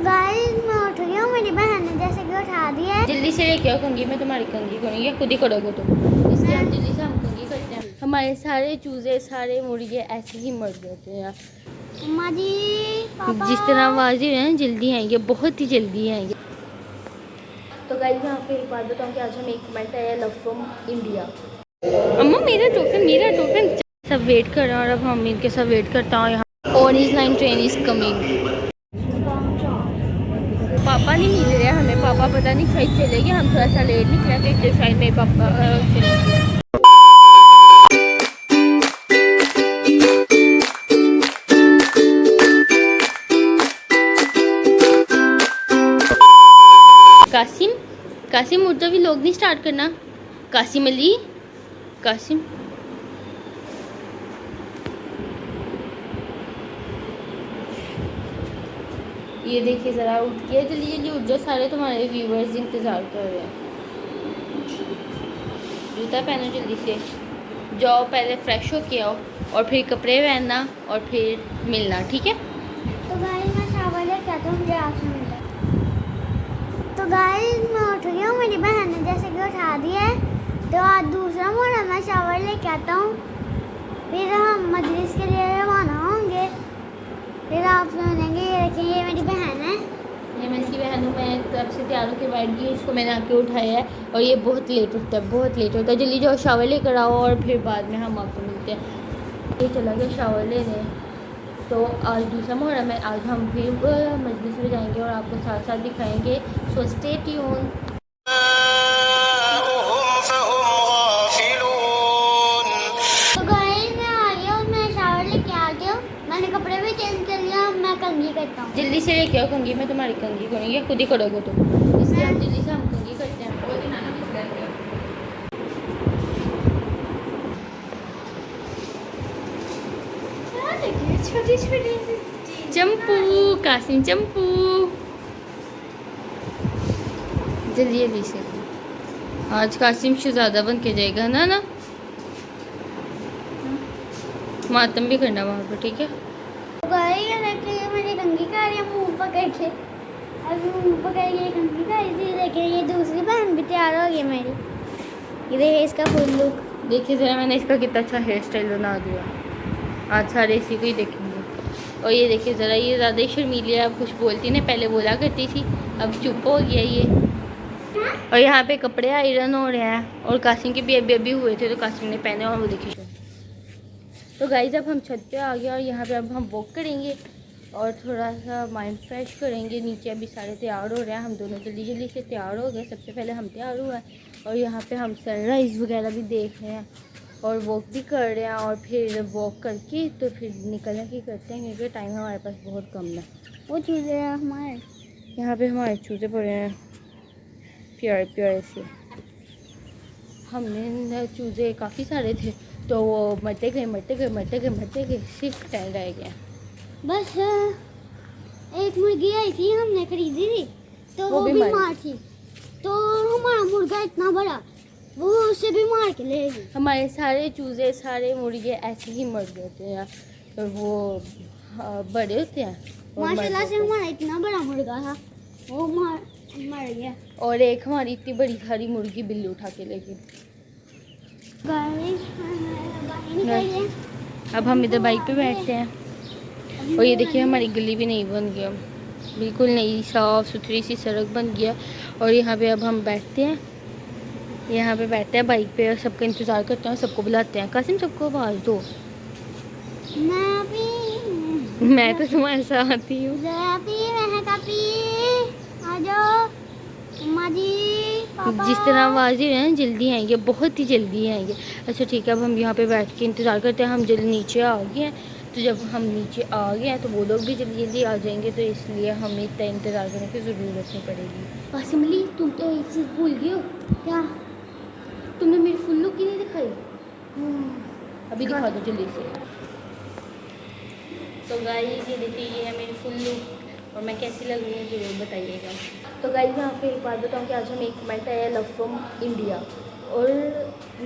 Guys मैं उठ गई हूँ, मेरी बहन ने जैसे कि उठा दिया है। जल्दी से लेके आओ कंघी, मैं तुम्हारी कंघी करूँगी या खुद ही करोगे तुम, इसलिए हम जल्दी से हम कंघी करते हैं। हमारे सारे चूजे सारे मुर्गे ऐसे ही मर जाते हैं यार। अम्मा जी, पापा। जिस तरह आवाज़ ही है जल्दी आएंगे, बहुत ही जल्दी आएंगे। तो गाइस यहाँ पे एक बात बताऊँ कि आज हमें एक कमेंट आया लव फ्रॉम इंडिया। अम्मा मेरा टोकन सब वेट कर रहे हैं और अब हम इनके सब वेट करता हूँ यहाँ। Orange line train is coming. पापा नहीं मिल रहे हमें, पापा पता नहीं शायद चले गए, हम थोड़ा सा लेट निकला थे इसलिए शायद मेरे पापा चले गए। कासिम उठ भी लोग नहीं स्टार्ट करना। कासिम अली, कासिम ये देखिए ज़रा उठ के जल्दी जल्दी उठ जाओ, सारे तुम्हारे व्यूवर्स इंतज़ार कर रहे हैं। जूता पहनो जल्दी से, जाओ पहले फ्रेश हो के आओ और फिर कपड़े पहनना और फिर मिलना, ठीक है। तो गाइस मैं शावर लेके आता हूँ, मुझे आपसे मिलता है। तो गाइस मैं उठ गई हूँ, मेरी बहन ने जैसे कि उठा दिया है, तो आज दूसरा मोड़ मैं शावर लेके आता हूँ, फिर हम मजलिस के लिए रवाना होंगे, फिर आप सुनेंगे। ये देखिए ये मेरी बहन है, ये मैं इसकी बहन हूँ, मैं तब से तैयार होकर बैठ गई, इसको मैंने आके उठाया है और ये बहुत लेट उठता है, बहुत लेट होता है। जल्दी जाओ शावर लेकर आओ और फिर बाद में हम आपको मिलते हैं। ये चला गया शावर लेने। तो आज दूसरा मुहर्रम है, आज हम फिर मजलिस में जाएंगे और आपको साथ साथ दिखाएंगे, सो स्टे ट्यून। तो गाइस मैं आ गई हूँ, मैं शावर लेके आ गई हूँ, मैंने कपड़े भी चेंज कर लिया, मैं कंघी करता हूँ। जल्दी से लेके आओ कंघी, मैं तुम्हारी कंघी करूँगी या खुद ही करोगे तुम, इसलिए हम जल्दी से हम कंघी करते हैं। छोटी छोटी चंपू, कासिम चंपू, जल्दी जल्दी से। आज कासिम शहजादा बन के जाएगा ना मातम भी करना वहाँ पर, ठीक है। तो गाइस ये देखिए मेरी कंघी कर रही है मुंह पकड़ के, अभी मुंह पकड़ के कंघी कर रही थी। देखिए ये दूसरी बहन भी तैयार हो गई मेरी, ये देखिए इसका फुल लुक। देखिए ज़रा मैंने इसका कितना अच्छा हेयर स्टाइल बना दिया, आज सारे इसी को ही देखेंगे। और ये देखिए ज़रा, ये ज़्यादा ही शर्मीली है, अब कुछ बोलती नहीं, पहले बोला करती थी, अब चुप हो गया ये। और यहाँ पे कपड़े आयरन हो रहे हैं और कासिम के भी अभी हुए थे तो कासिम ने पहने और वो देखिए। तो गाइस अब हम छत पे आ गए और यहाँ पे अब हम वॉक करेंगे और थोड़ा सा माइंड फ्रेश करेंगे। नीचे अभी सारे तैयार हो रहे हैं, हम दोनों जल्दी जल्दी से तैयार हो गए, सबसे पहले हम तैयार हुआ है और यहाँ पे हम सनराइज़ वगैरह भी देख रहे हैं और वॉक भी कर रहे हैं और फिर वॉक करके तो फिर निकलने की करते हैं क्योंकि टाइम हमारे पास बहुत कम है। वो चूजे हैं हमारे, यहाँ पे हमारे चूजे पड़े हैं प्यारे प्यारे से। हमने चूजे काफ़ी सारे थे तो वो मरते गए, सिर्फ 10 रह गए। बस एक मुर्गी आई थी, हमने खरीदी थी तो वो बीमार थी, तो हमारा मुर्गा इतना बड़ा, वो उसे भी मार के ले गई। हमारे सारे चूजे सारे मुर्गे ऐसे ही मर जाते हैं और वो बड़े होते हैं। माशाल्लाह से हमारा इतना बड़ा मुर्गा था, वो मर गया। और एक हमारी इतनी बड़ी सारी मुर्गी बिल्ली उठा के ले गई। अब हम इधर बाइक पे बैठते हैं और ये देखिए हमारी गली भी नहीं बन गया, बिल्कुल नई साफ़ सुथरी सी सड़क बन गया। और यहाँ पे अब हम बैठते हैं, यहाँ पे बैठते हैं बाइक पे और सबका इंतज़ार करते हैं, सबको बुलाते हैं। कासिम सबको आवाज़ दो, मैं तो तुम्हारे साथ ही हूँ। जिस तरह आवाज़ ही है जल्दी आएंगे, बहुत ही जल्दी आएंगे। अच्छा ठीक है, अब हम यहाँ पे बैठ के इंतज़ार करते हैं। हम जल्दी नीचे आ गए हैं, तो जब हम नीचे आ गए हैं तो वो लोग भी जल्दी जल्दी आ जाएंगे, तो इसलिए हमें इतना इंतज़ार करने की ज़रूरत नहीं पड़ेगी। कासिम अली तुम तो एक चीज़ भूल गई हो। क्या? तुमने मेरी फुल लुक ही नहीं दिखाई। अभी दिखा दो जल्दी से। तो गाइस ये देखिए, ये है मेरी फुल लुक और मैं कैसी लग रही हूँ ज़रूर बताइएगा। तो गाइस यहाँ पे एक बात बताऊँ कि आज हमें एक कमेंट आया लव फ्रॉम इंडिया और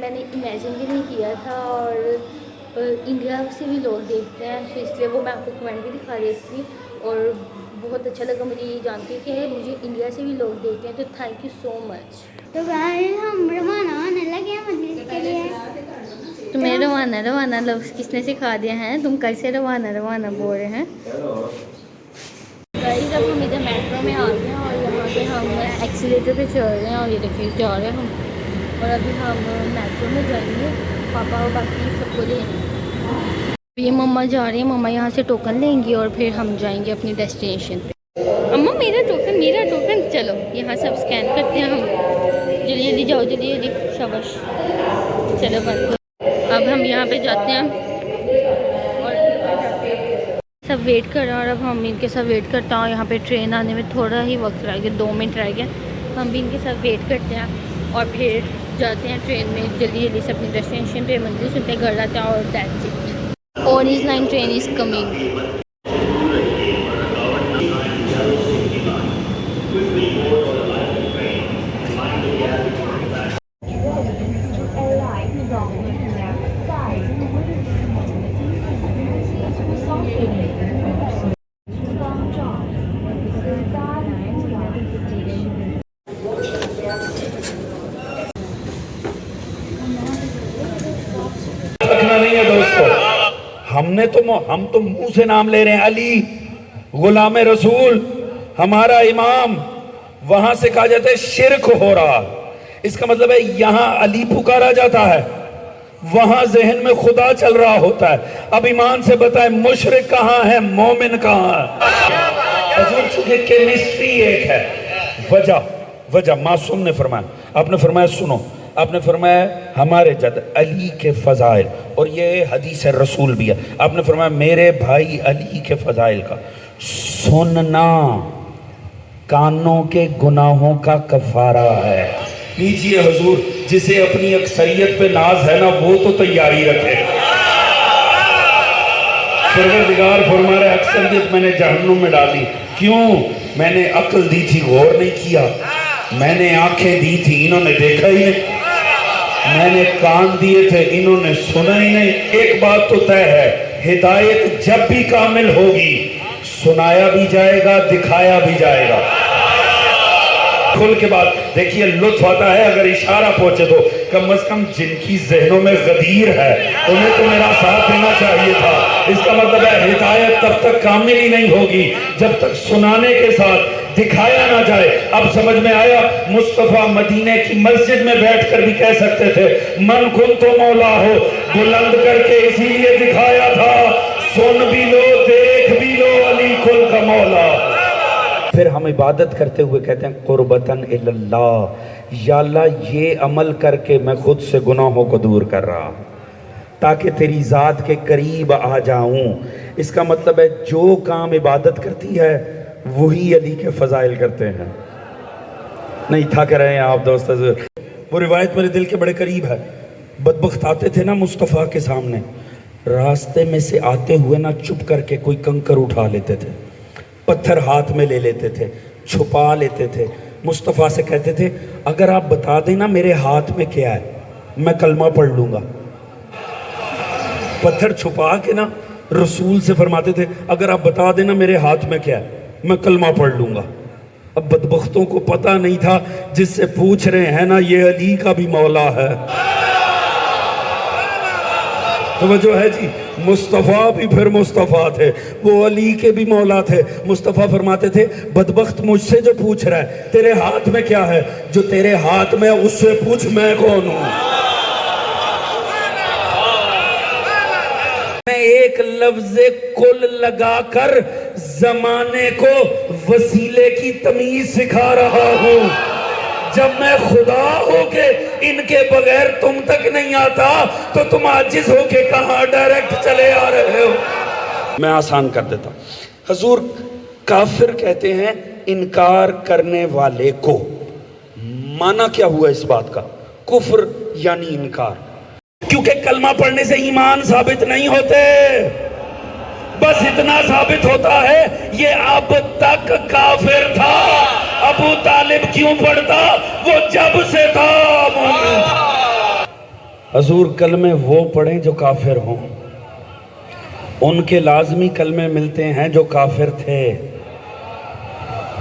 मैंने इमेजिन भी नहीं किया था और इंडिया से भी लोग देखते हैं, तो इसलिए वो मैं आपको कमेंट भी दिखा देती थी। और बहुत अच्छा लगा मुझे ये जान के कि मुझे इंडिया से भी लोग देखते हैं, तो थैंक यू सो मच। तो गाइस हम रवाना होने लगे हैं मस्जिद के लिए। तुम्हें रवाना रवाना लफ्ज़ किसने सिखा दिया है? तुम कैसे रवाना रवाना बोल रहे हैं? गाइस अब हम इधर मेट्रो में आ गए हैं और यहाँ पे हम एक्सीलेटर पे चल रहे हैं और ये देखिए जा रहे हैं हम। और अभी हम मेट्रो में जाएंगे, पापा और बाकी सबको लेंगे। ये मम्मा जा रही है, मम्मा यहाँ से टोकन लेंगी और फिर हम जाएंगे अपनी डेस्टिनेशन पे। अम्मा मेरा टोकन चलो यहाँ सब स्कैन करते हैं हम। जल्दी जल्दी जाओ, जल्दी जल्दी, शाबाश। चलो बंद। अब हम यहाँ पे जाते हैं और सब वेट कर रहे हैं और अब हम इनके साथ वेट करते हैं। यहाँ पे ट्रेन आने में थोड़ा ही वक्त रह गया, 2 मिनट रह गया। हम भी इनके साथ वेट करते हैं और फिर जाते हैं ट्रेन में जल्दी जल्दी से अपनी डेस्टिनेशन पे, मंदिर सुनते घर आते हैं और that's it. Orange Line train is coming. रखना नहीं है दोस्तों, हम तो मुंह से नाम ले रहे हैं, अली गुलाम रसूल हमारा इमाम। वहां से कहा जाता है शिरक हो रहा, इसका मतलब है यहां अली पुकारा जाता है, वहां जहन में खुदा चल रहा होता है। अब ईमान से बताएं मुशरिक कहां है, मोमिन कहां है? हुजूर चूंकि केमिस्ट्री एक है, वजह मासूम ने फरमाया, आपने फरमाया सुनो, आपने फरमाया हमारे जद अली के फ़ज़ाइल, और ये हदीस रसूल भी है, आपने फरमाया मेरे भाई अली के फ़ज़ाइल का सुनना कानों के गुनाहों का कफ़ारा है। लीजिए हुजूर, जिसे अपनी अक्सरियत पे नाज है ना, वो तो तैयारी रखे। परवरदिगार फरमा रहे अक्सरियत मैंने जहन्नुम में डाली, क्यों? मैंने अक्ल दी थी, गौर नहीं किया, मैंने आंखें दी थी, इन्होंने देखा ही नहीं, मैंने कान दिए थे, इन्होंने सुना ही नहीं। एक बात तो तय है, हिदायत जब भी कामिल होगी सुनाया भी जाएगा, दिखाया भी जाएगा। खुल के बाद देखिए लुत्फ आता है, अगर इशारा पहुंचे तो कम से कम जिनकी जहनों में गदीर है उन्हें तो मेरा साथ देना चाहिए था। इसका मतलब है हिदायत तब तक कामिल ही नहीं होगी जब तक सुनाने के साथ दिखाया ना जाए। अब समझ में आया, मुस्तफा मदीने की मस्जिद में बैठकर भी कह सकते थे मन कुन तो मौला हो, बुलंद करके इसीलिए दिखाया था, सुन भी लो देख भी लो अली कुल का मौला। फिर हम इबादत करते हुए कहते हैं कुर्बतन इल्लल्लाह, या अल्लाह ये अमल करके मैं खुद से गुनाहों को दूर कर रहा ताकि तेरी ज़ात के करीब आ जाऊं। इसका मतलब है जो काम इबादत करती है वही अली के फ़ज़ाइल करते हैं। नहीं थक रहे हैं आप दोस्त? वो रिवायत मेरे दिल के बड़े करीब है। बदबख्त आते थे ना मुस्तफ़ा के सामने, रास्ते में से आते हुए ना चुप करके कोई कंकर उठा लेते थे, पत्थर हाथ में ले लेते थे, छुपा लेते थे। मुस्तफ़ा से कहते थे अगर आप बता देना मेरे हाथ में क्या है, मैं कलमा पढ़ लूँगा। पत्थर छुपा के ना रसूल से फरमाते थे अगर आप बता देना मेरे हाथ में क्या है, मैं कलमा पढ़ लूँगा। अब बदबख्तों को पता नहीं था, जिससे पूछ रहे हैं ना ये अली का भी मौला है। तो वो जो है जी, मुस्तफ़ा भी फिर मुस्तफ़ा थे, वो अली के भी मौला थे। मुस्तफ़ा फरमाते थे बदबख्त मुझसे जो पूछ रहा है तेरे हाथ में क्या है, जो तेरे हाथ में उससे पूछ मैं कौन हूँ। मैं एक लफ्ज़े कुल लगाकर ज़माने को वसीले की तमीज़ सिखा रहा हूँ। जब मैं खुदा होके इनके बगैर तुम तक नहीं आता तो तुम आजिज़ होके कहाँ डायरेक्ट चले आ रहे हो। मैं आसान कर देता हूँ। हुजूर काफिर कहते हैं इनकार करने वाले को। माना क्या हुआ इस बात का? कुफ्र यानी इनकार। क्योंकि कलमा पढ़ने से ईमान साबित नहीं होते, बस इतना साबित होता है ये अब तक काफिर था। अबू तालिब क्यों पढ़ता? वो जब से था मोमिन। हुजूर कलमे वो पढ़ें जो काफिर हों, उनके लाजमी कलमे मिलते हैं जो काफिर थे।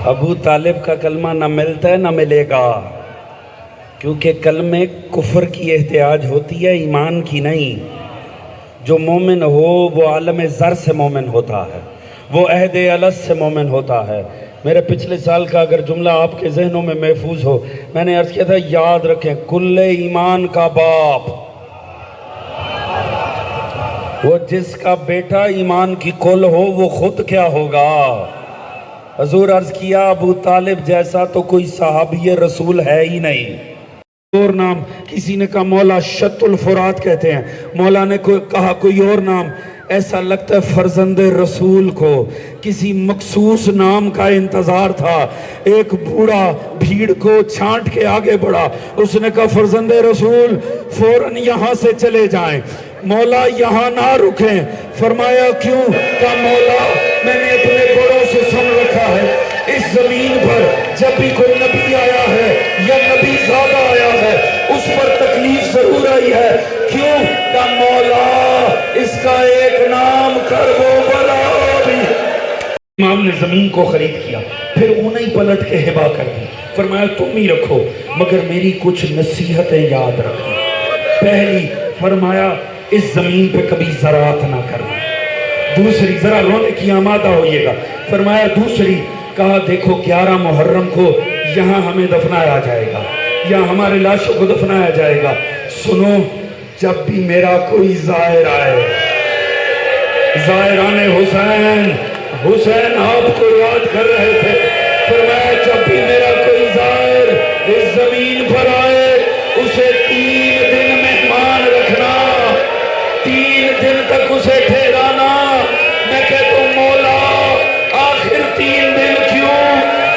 अबू तालिब का कलमा न मिलता है न मिलेगा, क्योंकि कलमे कुफ्र की एहतियाज होती है, ईमान की नहीं। जो मोमिन हो वो आलम ज़र से मोमिन होता है, वो अहद अलस से मोमिन होता है। मेरे पिछले साल का अगर जुमला आपके जहनों में महफूज हो, मैंने अर्ज़ किया था, याद रखें, कुल्ले ईमान का बाप वो जिसका बेटा ईमान की कुल हो, वो खुद क्या होगा। हजूर अर्ज़ किया, अबू तालिब जैसा तो कोई सहाबी रसूल है ही नहीं। और नाम किसी ने कहा मौला शत्तुल फुरात कहते हैं, मौला ने कहा कोई और नाम। ऐसा लगता है फर्जंद रसूल को किसी मखसूस नाम का इंतजार था। एक बूढ़ा भीड़ को छांट के आगे बढ़ा, उसने कहा फर्जंद रसूल फौरन यहाँ से चले जाएं, मौला यहाँ ना रुकें। फरमाया क्यों? कहा मौला मैंने अपने बड़ों से सुन रखा है, इस जमीन पर जब भी कोई नबी आया है या नबी ज़्यादा आया है, उस पर तकलीफ जरूर आई है। क्यों? का मौला इसका एक नाम कर वो बला भी। इमाम ने जमीन को खरीद किया, फिर उन्हें पलट के हिबा कर दी। फरमाया तुम ही रखो, मगर मेरी कुछ नसीहतें याद रखो। पहली, फरमाया इस जमीन पे कभी ज़राअत ना करना। दूसरी, जरा रोने की आमादा होइएगा। फरमाया दूसरी, कहा देखो 11 मुहर्रम को यहाँ हमें दफनाया जाएगा, या हमारे लाशों को दफनाया जाएगा। सुनो, जब भी मेरा कोई ज़ाहिर आए, ज़ाहिराने हुसैन, हुसैन आपको याद कर रहे थे। फरमाया जब भी मेरा कोई ज़ाहिर इस जमीन पर आए, उसे 3 दिन मेहमान रखना, 3 दिन तक उसे ठहराना। मैं कहता हूँ मौला आखिर 3 दिन क्यों?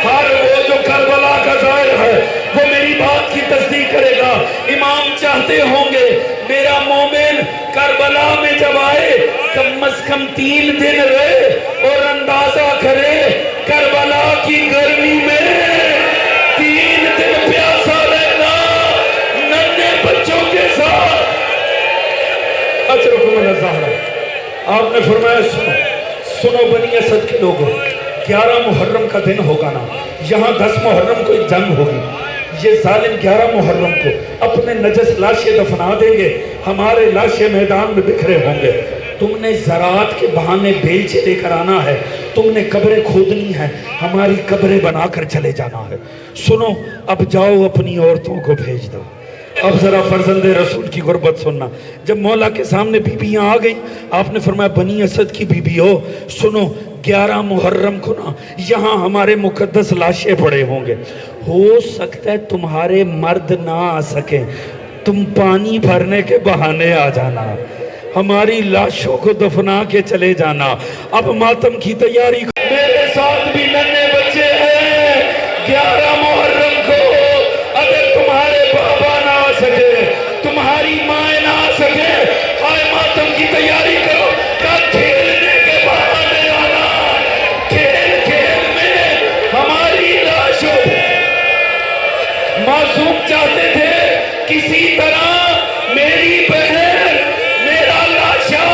हर वो जो करबला का ज़ाहिर है वो मेरी बात की तस्दीक करेगा। इमाम चाहते होंगे मेरा मोमिन करबला में जब आए कम से कम 3 दिन रहे और अंदाजा करे करबला की गर्मी में 3 दिन प्यासा रहना नन्हे बच्चों के साथ। आपने फरमाया सुनो, सुनो बनी असद के लोगों, 11 मुहर्रम का दिन होगा ना, यहाँ 10 मुहर्रम को एक जंग होगी। ये जालिम 11 मुहर्रम को अपने नजस लाशें दफना देंगे, हमारे लाशें मैदान में बिखरे होंगे। तुमने ज़राअत के बहाने बेलचे लेकर आना है, तुमने कब्रें खोदनी है, हमारी कब्रें बनाकर चले जाना है। सुनो, अब जाओ अपनी औरतों को भेज दो। अब जरा फर्जंद रसूल की गुर्बत सुनना। जब मौला के सामने बीबियां आ गई, आपने फरमाया बनी असद की बीबी हो, सुनो 11 मुहर्रम को ना यहाँ हमारे मुकद्दस लाशें पड़े होंगे। हो सकता है तुम्हारे मर्द ना आ सके, तुम पानी भरने के बहाने आ जाना, हमारी लाशों को दफना के चले जाना। अब मातम की तैयारी, मेरे साथ भी नन्हे बच्चे हैं। 11 मुहर्रम को अगर तुम्हारे बाबा ना आ सके, तुम्हारी माए ना आ सके, हाय मातम की तैयारी करो। का खेलने के बहाने आना, खेल खेल में हमारी लाशों। मासूम चाहते थे किसी तरह मेरी बहन, मेरा लाशा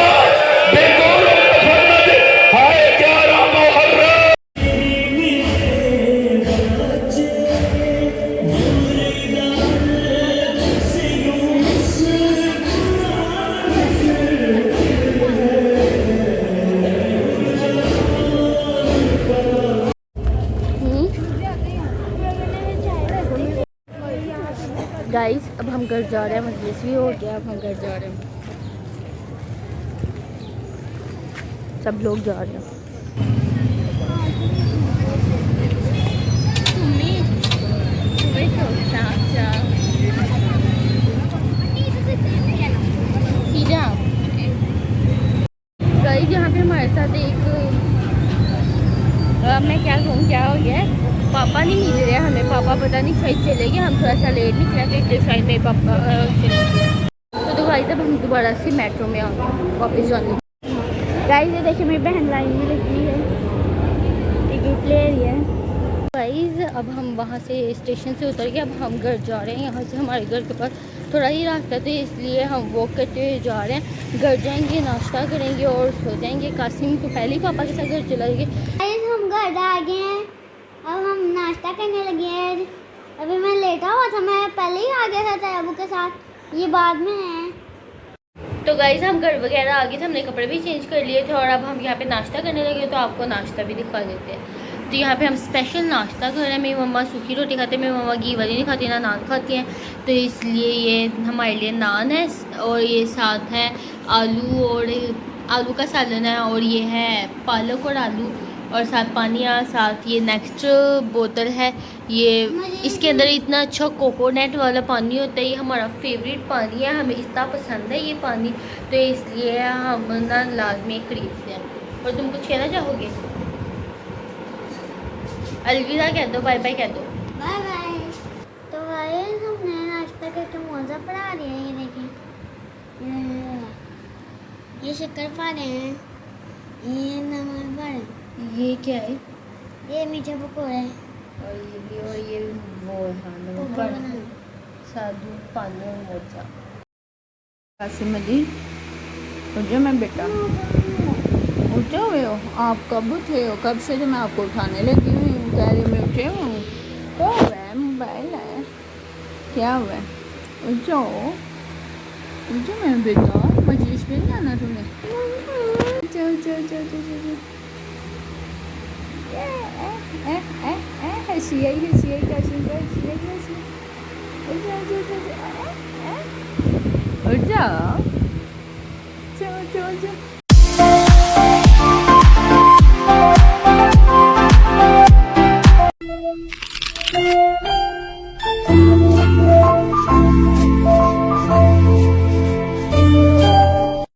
बेगौरों को फरमा दे। हाय 11 मुहर्रम। गाइस अब हम घर जा रहे हैं, मजलिस भी हो गया, अब हम घर जा रहे हैं, सब लोग जा रहे हैं। गाइस यहाँ पे हमारे साथ एक मैं क्या कहूँ, क्या हो गया है, पापा नहीं मिल रहे हमें। पापा पता नहीं शायद चले गए, हम थोड़ा सा लेट निकला तो इसलिए शायद मेरे पापा तो गाइस अब हम दोबारा से मेट्रो में आ गए वापस जाने। गाइस ये देखिए मेरी बहन लाइन में लगी है, टिकट ले रही है। गाइस अब हम वहाँ से स्टेशन से उतर के अब हम घर जा रहे हैं। यहाँ से हमारे घर के पास थोड़ा ही रास्ता था, इसलिए हम वॉक करते हुए जा रहे हैं। घर जाएंगे, नाश्ता करेंगे और सो जाएंगे। कासिम तो पहले ही पापा के साथ घर चला गए। हम घर आ गए हैं, अब हम नाश्ता करने लगी है। अभी मैं लेटा हुआ था, मैं पहले ही आ गया था तैयाबू के साथ, ये बाद में है। तो गाइस हम घर वगैरह आ गए थे, हमने कपड़े भी चेंज कर लिए थे और अब हम यहाँ पे नाश्ता करने लगे, तो आपको नाश्ता भी दिखा देते हैं। तो यहाँ पे हम स्पेशल नाश्ता कर रहे हैं। मेरी मम्मा सूखी रोटी खाते हैं, मेरी मम्मा घी वाली नहीं खाती, ना नान खाती हैं, तो इसलिए ये हमारे लिए नान है और ये साथ है आलू और आलू का सालन है, और ये है पालक और आलू और साथ पानी है, साथ ये नेक्स्ट बोतल है। ये इसके अंदर इतना अच्छा कोकोनट वाला पानी होता है, ये हमारा फेवरेट पानी है, हमें इतना पसंद है ये पानी, तो इसलिए हम ना लाजमी खरीदते हैं। और तुम कुछ कहना चाहोगे? अलविदा कह दो, बाय बाय कह दो। Bye bye. तो गाइस हमने नाश्ता करके मौजा पड़ा दिया है, ये देखिए, ये शक्कर पारे हैं, ये नमक पारे, ये क्या है? ये मीठे पकौड़े, और ये भी, और ये वो पोपा बनाना। साधु पानी और मोजा। कासिम अली, उठ जाओ मैं बेटा, उठे हुए हो आप? कब उठे हो? कब से तो मैं आपको उठाने लगी हुई हूँ, कह रही मैं उठे हूँ। क्या हुआ है? मोबाइल है क्या हुआ है? उठ जाओ, उठ जाओ मैं बेटा, मजीश पे नहीं आना तुम्हें। जाओ जाओ जाओ जाओ जाओ। हंसी आई कासिम का, हंसी आई हंसी। उठ जाओ जाओ जाओ, उठ जाओ, जाओ जाओ जाओ।